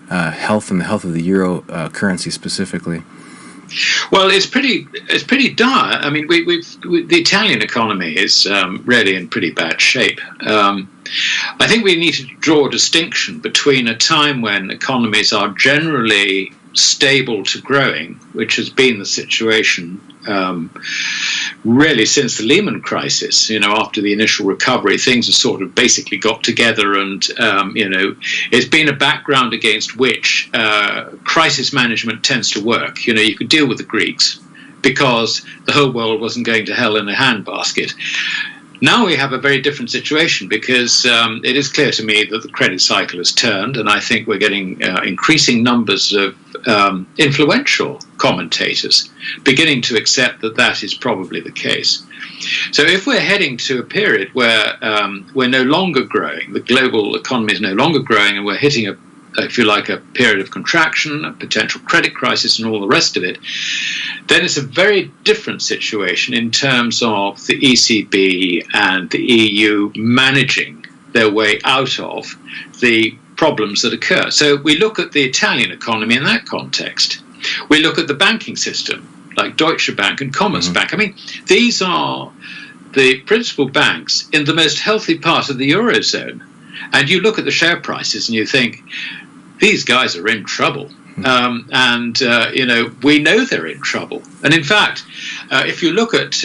health and the health of the euro currency specifically? Well, it's pretty dire. I mean, the Italian economy is really in pretty bad shape. I think we need to draw a distinction between a time when economies are generally stable to growing, which has been the situation really since the Lehman crisis. After the initial recovery, things have sort of basically got together, and it's been a background against which crisis management tends to work. You could deal with the Greeks because the whole world wasn't going to hell in a handbasket. Now we have a very different situation because it is clear to me that the credit cycle has turned, and I think we're getting increasing numbers of influential commentators beginning to accept that that is probably the case. So if we're heading to a period where we're no longer growing, the global economy is no longer growing, and we're hitting if you like, a period of contraction, a potential credit crisis, and all the rest of it, then it's a very different situation in terms of the ECB and the EU managing their way out of the problems that occur. So we look at the Italian economy in that context. We look at the banking system, like Deutsche Bank and Commerzbank. I mean, these are the principal banks in the most healthy part of the Eurozone. And you look at the share prices and you think, these guys are in trouble. We know they're in trouble. And in fact, if you look at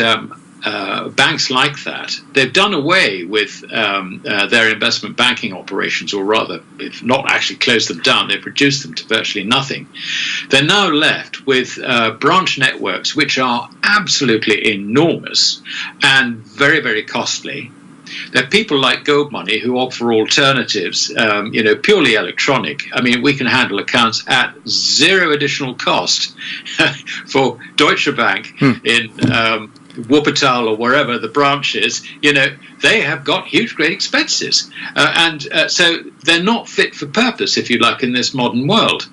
banks like that, they've done away with their investment banking operations, or rather, if not actually closed them down, they've reduced them to virtually nothing. They're now left with branch networks which are absolutely enormous and very, very costly. There are people like Gold Money who offer alternatives, purely electronic. I mean, we can handle accounts at zero additional cost for Deutsche Bank in Wuppertal or wherever the branch is. They have got huge, great expenses. So they're not fit for purpose, if you like, in this modern world.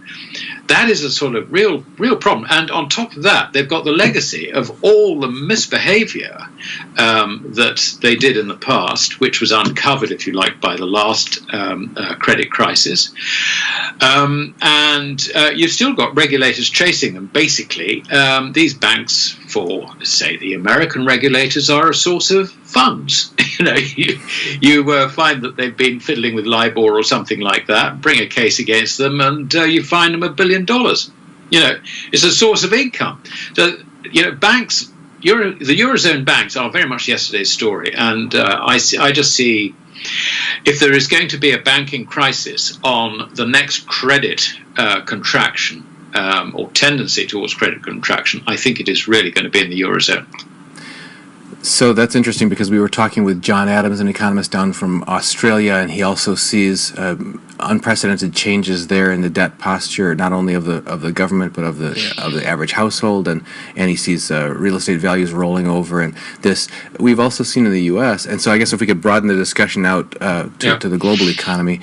That is a sort of real problem. And on top of that, they've got the legacy of all the misbehavior that they did in the past, which was uncovered, if you like, by the last credit crisis. And you've still got regulators chasing them. Basically, these banks, for, say, the American regulators, are a source of funds. You find that they've been fiddling with LIBOR or something like that, bring a case against them, and you find them $1 billion. It's a source of income. So, banks, the Eurozone banks are very much yesterday's story, and I just see, if there is going to be a banking crisis on the next credit contraction, or tendency towards credit contraction, I think it is really going to be in the Eurozone. So that's interesting, because we were talking with John Adams, an economist down from Australia, and he also sees unprecedented changes there in the debt posture, not only of the government but of the average household, and he sees real estate values rolling over, and this we've also seen in the U.S. And so I guess if we could broaden the discussion out to the global economy,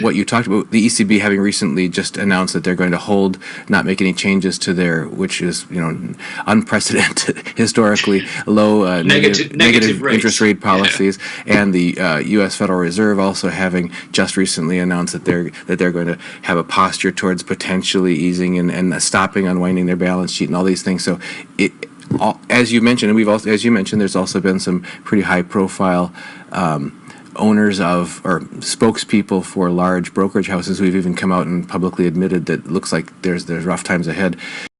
what you talked about, the ECB having recently just announced that they're going to hold, not make any changes to their, which is unprecedented, historically low negative interest rate policies, and the U.S. Federal Reserve also having just recently announced that they're going to have a posture towards potentially easing and stopping unwinding their balance sheet and all these things. So as you mentioned, and as you mentioned, there's also been some pretty high profile owners of, or spokespeople for large brokerage houses who've even come out and publicly admitted that it looks like there's rough times ahead.